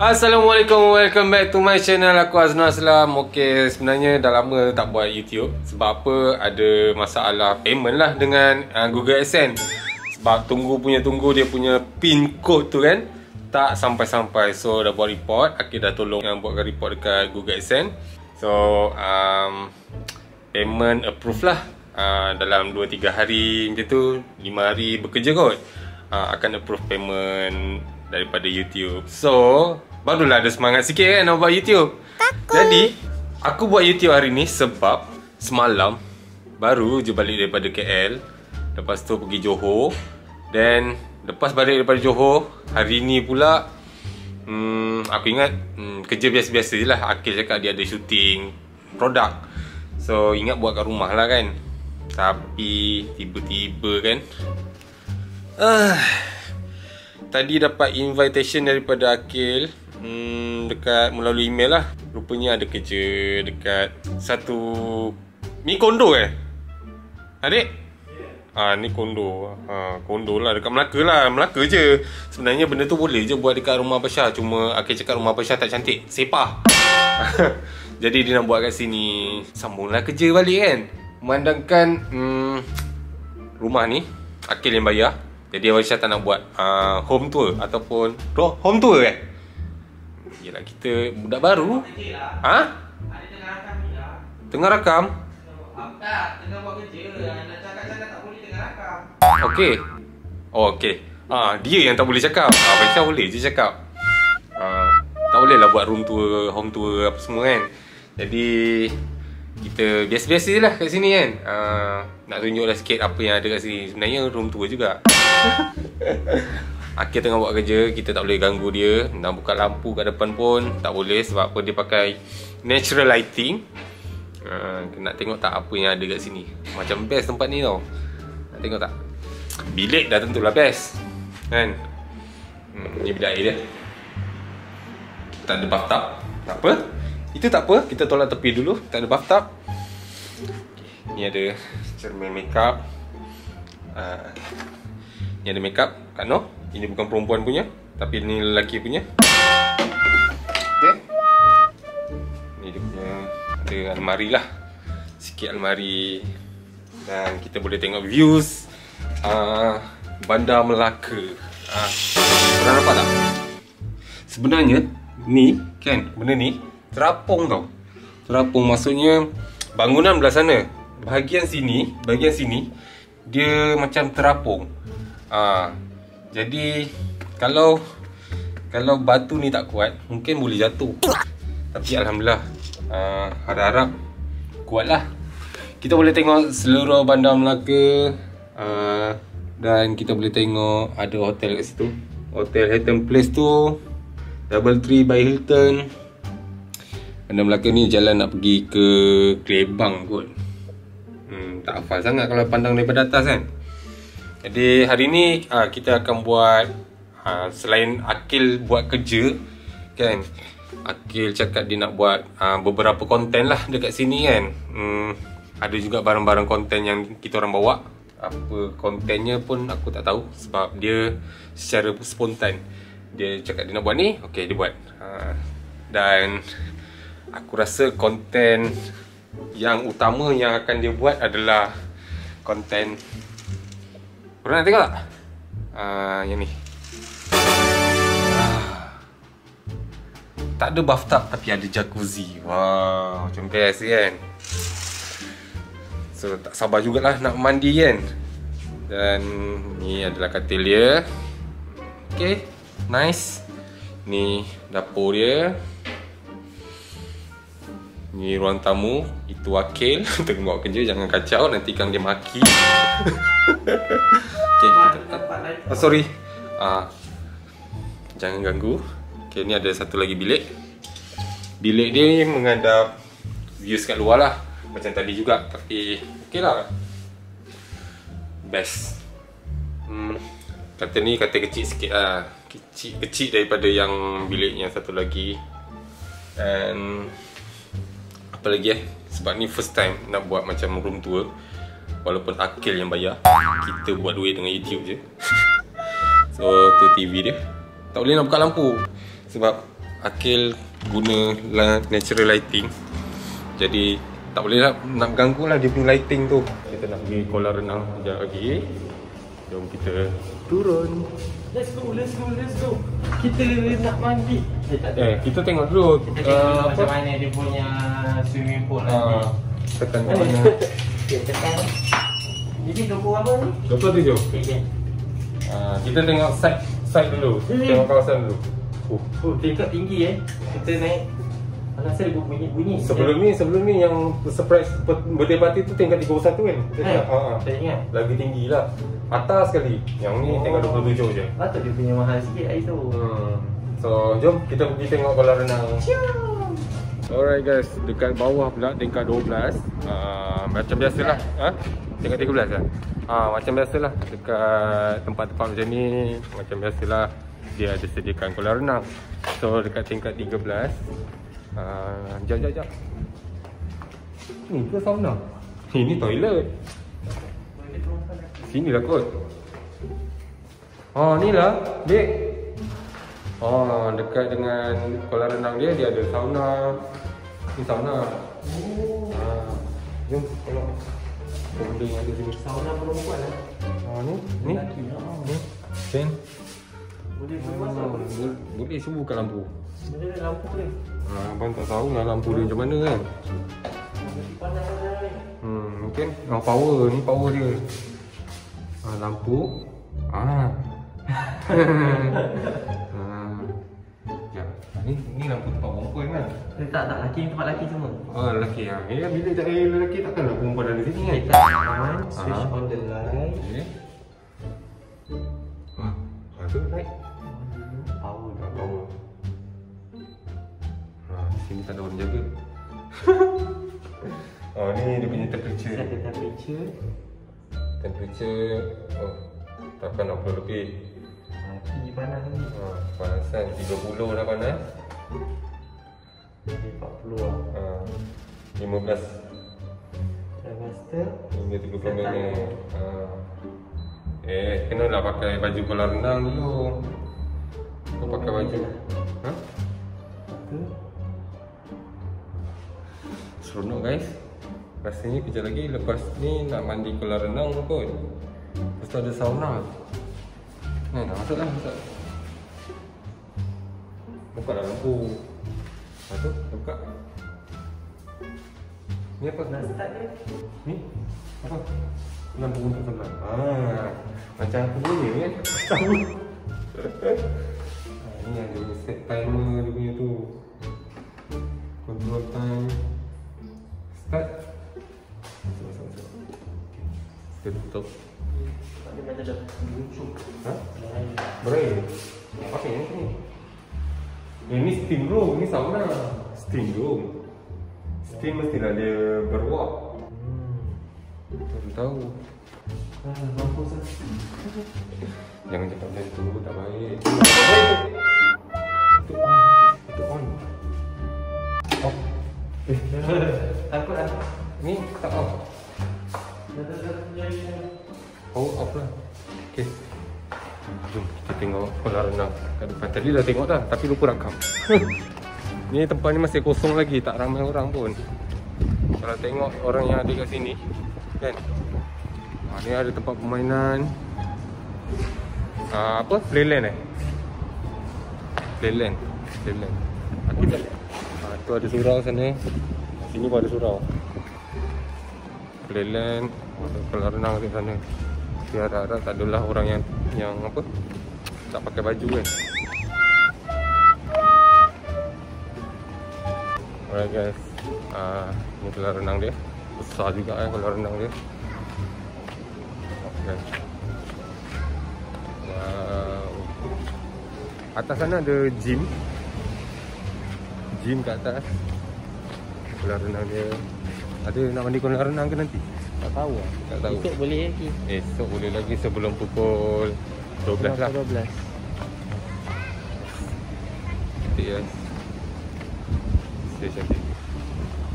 Assalamualaikum, welcome back to my channel. Aku Azna Aslam. Okay, sebenarnya dah lama tak buat YouTube. Sebab apa? Ada masalah payment lah dengan Google AdSense. Sebab tunggu dia punya pin code tu kan tak sampai-sampai. So dah buat report. Akhir dah tolong buatkan report dekat Google AdSense. So payment approve lah. Dalam 2-3 hari macam tu, 5 hari bekerja kot, akan approve payment daripada YouTube. So barulah ada semangat sikit kan nak buat YouTube. Jadi aku buat YouTube hari ni sebab semalam baru je balik daripada KL. Lepas tu pergi Johor. Dan lepas balik daripada Johor, hari ni pula aku ingat kerja biasa-biasa je lah. Akil cakap dia ada shooting produk, so ingat buat kat rumah lah kan. Tapi tiba-tiba kan tadi dapat invitation daripada Akil dekat melalui email lah. Rupanya ada kerja dekat satu ni kondo adik? Ni kondo. Kondo lah dekat Melaka lah. Melaka je. Sebenarnya benda tu boleh je buat dekat rumah Pasha. Cuma Akil cakap rumah Pasha tak cantik, sepah. Jadi dia nak buat kat sini. Sambunglah kerja balik kan. Memandangkan rumah ni Akil yang bayar. Jadi Abang Syah tak nak buat home tour ataupun home tour kan. Yelah, kita budak baru. Tengah rakam? Tak, tengah buat kerja. Nak cakap-cakap tak boleh tengah rakam. Okey. Oh, okey. Dia yang tak boleh cakap. Abang Syah boleh je cakap. Tak boleh lah buat room tour, home tour apa semua kan. Jadi kita biasa-biasa je lah kat sini kan. Nak tunjuklah sikit apa yang ada kat sini. Sebenarnya room tour juga. Akil tengah buat kerja, kita tak boleh ganggu dia. Nak buka lampu kat depan pun tak boleh. Sebab apa? Dia pakai natural lighting. Nak tengok tak apa yang ada kat sini. Macam best tempat ni tau. Nak tengok tak? Bilik dah tentulah best kan. Ni bilik air dia. Tak ada bathtub. Tak apa, itu tak apa. Kita tolak tepi dulu. Tak ada bathtub. Ni ada cermin makeup. Ni ada makeup Kak Noh. Ini bukan perempuan punya, tapi ni lelaki punya. Okay. Ni dia punya, ada almari lah, sikit almari. Dan kita boleh tengok views Bandar Melaka. Korang nampak tak? Sebenarnya ni kan, benda ni terapung tau. Terapung maksudnya bangunan belah sana, bahagian sini dia macam terapung. Jadi kalau batu ni tak kuat, mungkin boleh jatuh. Tapi alhamdulillah, harap-harap kuatlah. Kita boleh tengok seluruh Bandar Melaka. Dan kita boleh tengok ada hotel kat situ. Hotel Hilton Place tu, Doubletree by Hilton. Bandar Melaka ni jalan nak pergi ke Klebang kot. Tak hafal sangat kalau pandang daripada atas kan. Jadi hari ni kita akan buat, selain Akil buat kerja kan, Akil cakap dia nak buat beberapa konten lah dekat sini kan. Ada juga barang-barang konten yang kita orang bawa. Apa kontennya pun aku tak tahu. Sebab dia secara spontan dia cakap dia nak buat ni, okay dia buat. Dan aku rasa konten yang utama yang akan dia buat adalah konten, korang nak tengok tak? Yang ni. Tak ada bathtub tapi ada jacuzzi. Wow, macam best kan. So tak sabar jugalah nak mandi kan. Dan ni adalah katil dia. Okay, nice. Ni dapur dia. Ni ruang tamu. Itu Akil tengah buat kerja, jangan kacau nanti kan dia maki. Okay, kita, sorry. Jangan ganggu. Okay, ni ada satu lagi bilik. Bilik dia menghadap views kat luar lah, macam tadi juga. Tapi okay lah, best. Katil ni katil kecil sikit lah. Kecil daripada yang bilik yang satu lagi. Dan apa lagi sebab ni first time nak buat macam room tour. Walaupun Akil yang bayar, kita buat duit dengan YouTube je. So tu TV dia. Tak boleh nak buka lampu sebab Akil guna natural lighting. Jadi tak boleh nak ganggu lah dia punya lighting tu. Kita nak pergi kolam renang sekejap lagi. Jom kita turun. Let's go. Kita nak mandi. Tak ada. Kita tengok dulu. Kita tengok macam mana dia punya swimming pool nanti. Tekan kat mana? Okay, tekan. Jadi 20 apa ni? 27. Okay. Kita tengok side dulu. Tengok kawasan dulu. Tingkat tinggi kita naik. Anak saya bunyi. Sebelum ni yang surprise birthday party tu tingkat 31 kan? Saya ingat. Lagi tinggi lah. Atas sekali. Yang ni tingkat 27 je. Patut dia punya mahal sikit air tu. So jom kita pergi tengok kolam renang. Alright guys, dekat bawah pula tingkat 12. Macam biasalah. Tingkat 13 lah. Macam biasalah dekat tempat-tempat macam ni, macam biasalah dia ada sediakan kolam renang. So dekat tingkat 13. Jap. Ni ke sauna? Ini toilet. Sini lah kot. Ni lah, dek. Dekat dengan kolam renang dia ada sauna. Ni sauna. Jom tengok. Benda yang ada sini. Sauna perempuan lah. Ni. Pen. Boleh Boleh cuba buka lampu. Boleh lampu dia. Abang tak tahu lah lampu dia macam mana kan. Mungkin power ni power dia. Lampu. Ya. Ni lampu tempat perempuan kan. Tak lelaki tempat lelaki semua. Lelaki lah. Bila tak lelaki takkanlah perempuan ada sini kan. Switch on the light. Okay. Ada light. Power. Sini tak ada orang jaga. Ni dia punya temperature. Set the Temperature takkan 60 lebih. Api panas ni. Panasan 30 dah panas. 40 lah. 15 Master hingga 30 minit. Kenalah pakai baju kolam renang dulu. Kau pakai baju. Seronok guys. Rasanya kejap lagi lepas ni nak mandi kolam renang kot. Lepas tu ada sauna. Nak masuklah. Buka lah lampu. Lepas tu buka. Ni apa? nak start dia. Ni apa? Lampu untuk sebelah. Macam aku punya kan? Tahu. Ni yang dia set timer dia punya tu. Control time. Start. Masuk. Kita tutup. Dia macam dah luncur. Berair? Pakai yang ni. Ini steam room, ni sauna. Steam room. Steam mestilah dia beruap. Baru tahu. Mampus lah. Jangan cakap macam tu, tak baik. Itu on. Off. Takut lah. Ni tak off. Power off lah. Okay. Jom kita tengok kolam renang kat depan. Tadi dah tengok dah, tapi lupa rakam. Ni tempat ni masih kosong lagi, tak ramai orang pun. Kalau tengok orang yang ada kat sini kan, ni ada tempat permainan. Apa? Playland Playland. Tu ada surau sana. Sini pun ada surau. Playland. Kolam renang kat sana. Tapi harap-harap tak adalah orang yang apa, tak pakai baju kan. Alright guys, ni kolam renang dia. Besar juga kolam renang dia. Okay. Wow. Atas sana ada gym kat atas. Kolam renang dia. Ada nak mandi kolam renang ke nanti? Tak tahu lah. Tak tahu. Esok boleh lagi. Esok boleh lagi sebelum pukul 12 lah. 12. Cantik guys. Cantik.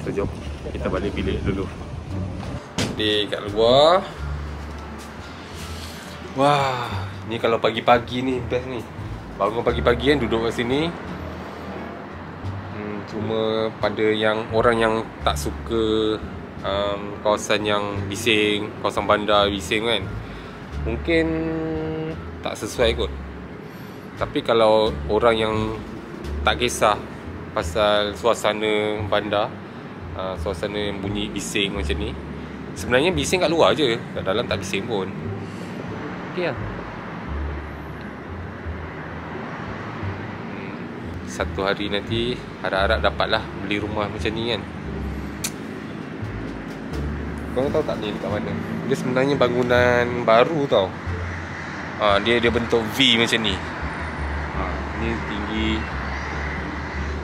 So jom kita balik bilik dulu. Di kat luar. Wah, ni kalau pagi-pagi ni best ni. Bangun pagi-pagi kan, duduk kat sini. Cuma pada yang orang yang tak suka kawasan yang bising, kawasan bandar bising kan, mungkin tak sesuai kot. Tapi kalau orang yang tak kisah pasal suasana bandar, suasana yang bunyi bising macam ni, sebenarnya bising kat luar je, kat dalam tak bising pun. Okey lah. Satu hari nanti harap-harap dapatlah beli rumah macam ni kan. Korang tahu tak ni dekat mana? Dia sebenarnya bangunan baru tau. Dia bentuk V macam ni. Ni tinggi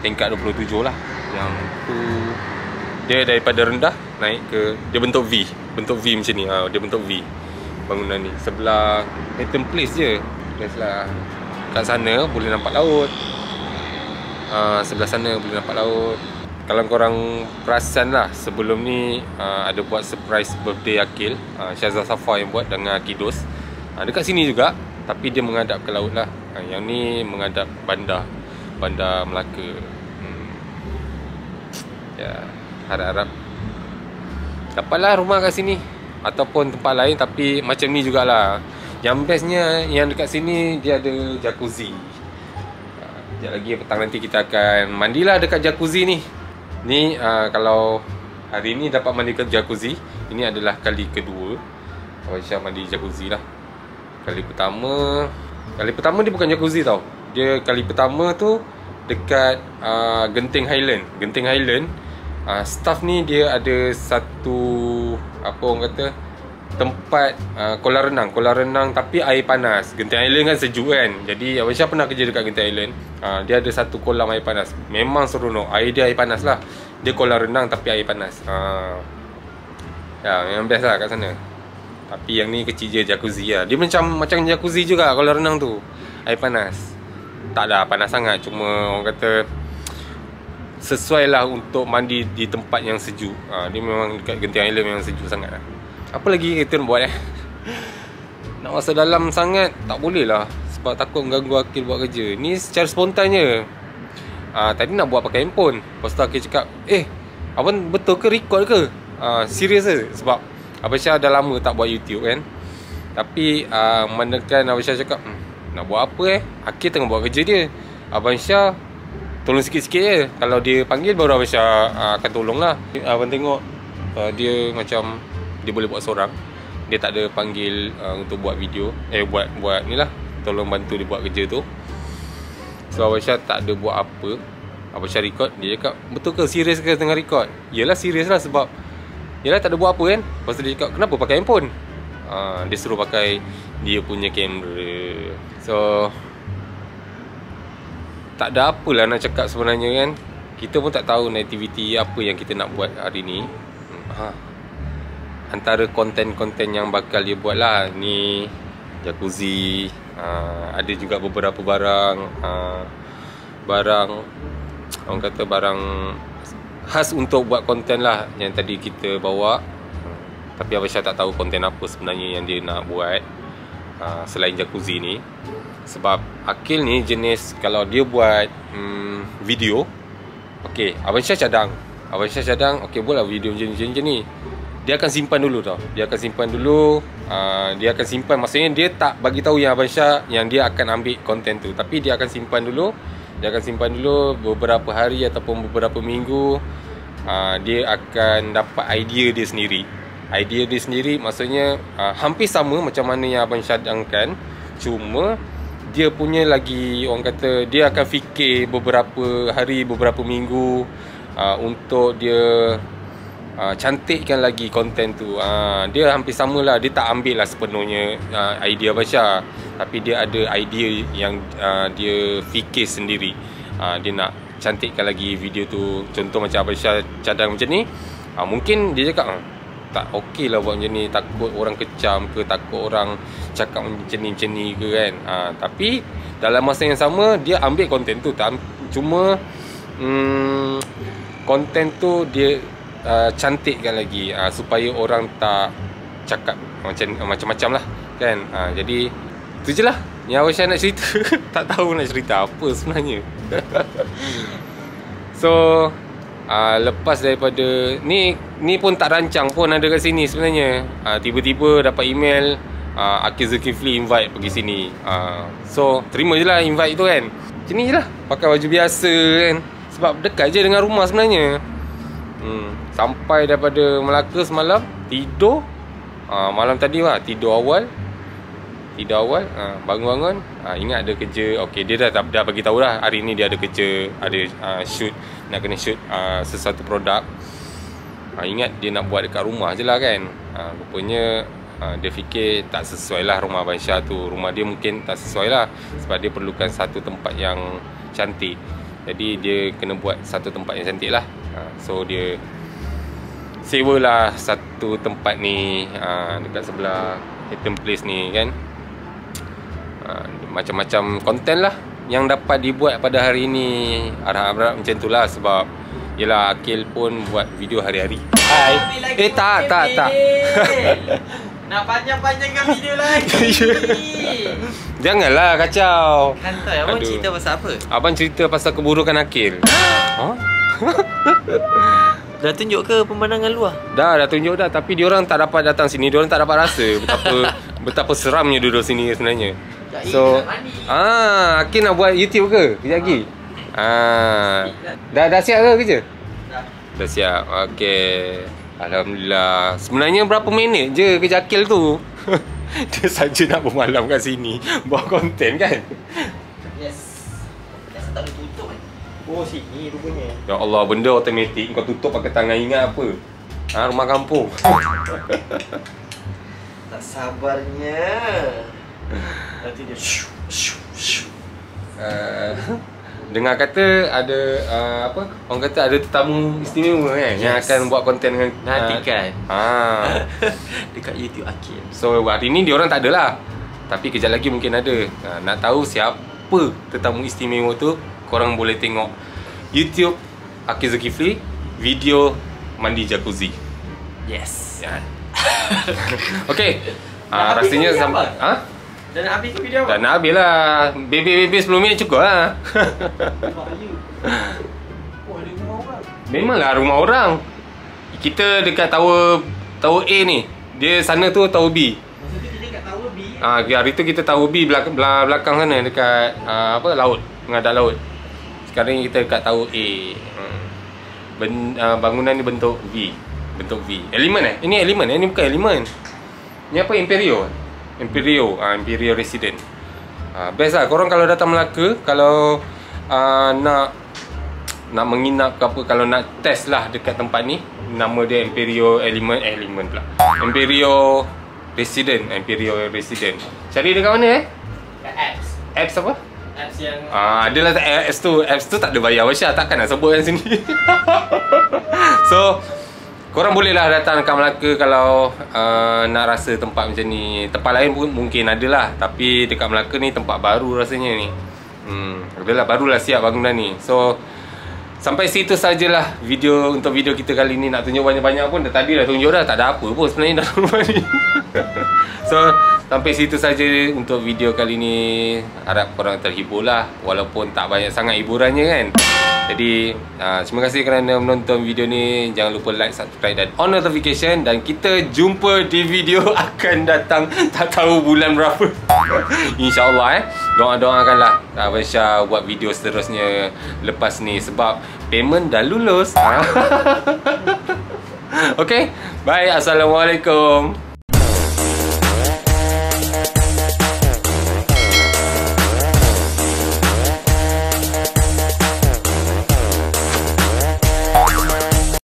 tingkat 27 lah. Yang tu dia daripada rendah naik ke, dia bentuk V. Bentuk V macam ni. Dia bentuk V bangunan ni. Sebelah Pattern Place je. Biasalah kat sana boleh nampak laut. Sebelah sana boleh nampak laut. Kalau korang perasan lah, sebelum ni ada buat surprise birthday Akil, Syazah Safa yang buat dengan Akidos. Dekat sini juga, tapi dia menghadap ke laut lah. Yang ni menghadap bandar Melaka. Ya, harap-harap dapatlah rumah kat sini ataupun tempat lain, tapi macam ni jugalah. Yang bestnya yang dekat sini dia ada jacuzzi. Sekejap lagi petang nanti kita akan mandilah dekat jacuzzi ni. Ni kalau hari ni dapat mandi ke jacuzzi, ini adalah kali kedua Aisyah mandi jacuzzi lah. Kali pertama dia bukan jacuzzi tau. Dia kali pertama tu dekat Genting Highland. Genting Highland, staff ni dia ada satu, apa orang kata, tempat kolam renang tapi air panas. Genting Island kan sejuk kan. Jadi Aisyah pernah kerja dekat Genting Island. Dia ada satu kolam air panas. Memang seronok. Air dia air panas lah. Dia kolam renang tapi air panas. Ya, memang best lah kat sana. Tapi yang ni kecil je, jacuzzi lah. Dia macam jacuzzi juga kolam renang tu. Air panas. Tak dah panas sangat. Cuma orang kata sesuai lah untuk mandi di tempat yang sejuk. Dia memang dekat Genting Island memang sejuk sangat lah. Apa lagi kita nak buat Nak masuk dalam sangat tak boleh lah, sebab takut mengganggu Akil buat kerja. Ni secara spontan je. Tadi nak buat pakai handphone. Lepas tu Akil cakap, abang betul ke record ke? Serius ke? Sebab Abang Syah dah lama tak buat YouTube kan. Tapi mandakan Abang Syah cakap, nak buat apa Akil tengah buat kerja dia. Abang Syah tolong sikit-sikit je. Kalau dia panggil baru Abang Syah akan tolong lah. Abang tengok dia macam dia boleh buat seorang. Dia tak ada panggil untuk buat video, buat ni lah, tolong bantu dia buat kerja tu. So Abang Syah tak ada buat apa. Abang Syah record. Dia cakap, betul ke, serius ke tengah record? Yelah serius lah, sebab yelah tak ada buat apa kan. Lepas tu dia cakap, kenapa pakai handphone? Dia suruh pakai dia punya kamera. So tak ada apalah nak cakap sebenarnya kan. Kita pun tak tahu aktiviti apa yang kita nak buat hari ni. Antara konten-konten yang bakal dia buat lah, ni jacuzzi, ada juga beberapa barang orang kata barang khas untuk buat konten lah yang tadi kita bawa. Tapi Abang Syah tak tahu konten apa sebenarnya yang dia nak buat selain jacuzzi ni. Sebab Akil ni jenis, kalau dia buat video, Abang Syah cadang, buatlah video macam ni. Dia akan simpan dulu tau. Dia akan simpan, maksudnya dia tak bagi tahu yang Abang Syah yang dia akan ambil konten tu. Tapi dia akan simpan dulu. Beberapa hari ataupun beberapa minggu. Dia akan dapat idea dia sendiri. Maksudnya hampir sama macam mana yang Abang Syah cadangkan. Cuma dia punya lagi, orang kata, dia akan fikir beberapa hari, beberapa minggu untuk dia cantikkan lagi konten tu. Dia hampir sama lah. Dia tak ambil lah sepenuhnya idea Abang Syah, tapi dia ada idea yang dia fikir sendiri. Dia nak cantikkan lagi video tu. Contoh macam Abang Syah cadang macam ni, mungkin dia cakap tak okey lah buat macam ni, takut orang kecam ke, takut orang cakap macam ni ke kan. Tapi dalam masa yang sama dia ambil konten tu. Cuma konten tu dia cantikkan lagi, supaya orang tak cakap macam-macam lah kan. Jadi itu je lah yang Abang Syah nak cerita. Tak tahu nak cerita apa sebenarnya. So lepas daripada ni pun tak rancang pun ada kat sini sebenarnya. Tiba-tiba dapat email Akil Zulkifli invite pergi sini. So terima je lah invite tu kan. Macam ni je lah, pakai baju biasa kan. Sebab dekat je dengan rumah sebenarnya. Sampai daripada Melaka semalam, tidur. Malam tadi lah tidur awal. Bangun-bangun, ingat ada kerja. Okey, dia dah bagi tahu lah hari ni dia ada kerja, ada shoot, nak kena shoot sesuatu produk. Ingat dia nak buat dekat rumah je lah kan. Rupanya dia fikir tak sesuai lah rumah Abang Syah tu. Rumah dia mungkin tak sesuai lah, sebab dia perlukan satu tempat yang cantik. Jadi dia kena buat satu tempat yang cantik lah. So dia sewalah satu tempat ni dekat sebelah Hampton Place ni kan. Macam-macam konten lah yang dapat dibuat pada hari ni. Harap-harap macam tu lah. Sebab yelah, Akil pun buat video hari-hari. Hai. Tak nak panjang-panjangkan video lagi. Janganlah kacau. Santai, abang cerita pasal apa? Abang cerita pasal keburukan Akil. Dah tunjuk ke pemandangan luar? Dah tunjuk dah. Tapi diorang tak dapat datang sini. Diorang tak dapat rasa betapa seramnya duduk sini sebenarnya. So Akil nak buat YouTube ke? Kejap lagi. Dah siap ke kerja? Dah siap. Okey. Alhamdulillah. Sebenarnya berapa minit je kerja Akil tu? Dia saja nak bermalam kat sini buat konten kan? Yes. Biasa tak boleh tutup kan? Oh, sini rupanya. Ya Allah, benda automatik kau tutup pakai tangan, ingat apa? Rumah kampung. Tak sabarnya. Nanti dia dengar kata ada orang kata ada tetamu istimewa kan, yang akan buat konten dengan nantikan. Dekat YouTube Akil. So hari ni diorang tak ada lah, tapi kejap lagi mungkin ada. Nak tahu siapa tetamu istimewa tu, korang boleh tengok YouTube Akil Zulkifli video mandi jacuzzi. Yes. Okay. Rasanya sampai dah nak habis ke video apa? Dah nak habis lah. Baby 10 minit cukup lah. Oh, ada rumah orang. Memanglah rumah orang. Kita dekat tower A ni. Dia sana tu tower B. Masa tu kita kat tower B. Hari tu kita tower B belakang sana dekat laut, menghadap laut. Sekarang ni kita dekat tower A. Bangunan ni bentuk V. Element Ini element Ini bukan element. Ni apa? Imperio Resident. Best lah. Korang kalau datang Melaka, kalau nak menginap ke apa, kalau nak test lah dekat tempat ni, nama dia Imperio Element pula. Imperio Resident. Cari dekat mana Apps apa? Apps yang adalah apps tu tak ada bayar Masya, takkan nak sebut kat sini. So korang bolehlah datang dekat Melaka kalau nak rasa tempat macam ni. Tempat lain pun mungkin ada lah, tapi dekat Melaka ni tempat baru rasanya ni. Adalah barulah siap bangunan ni. So sampai situ sajalah untuk video kita kali ni. Nak tunjuk banyak-banyak pun tadi dah tunjuk dah. Tak ada apa pun sebenarnya dalam rumah ni. So sampai situ saja untuk video kali ni. Harap korang terhibur lah, walaupun tak banyak sangat hiburannya kan. Jadi terima kasih kerana menonton video ni. Jangan lupa like, subscribe dan on notification. Dan kita jumpa di video akan datang. Tak tahu bulan berapa. InsyaAllah doakanlah Abang Syah buat video seterusnya lepas ni, sebab payment dah lulus. Okay, bye. Assalamualaikum.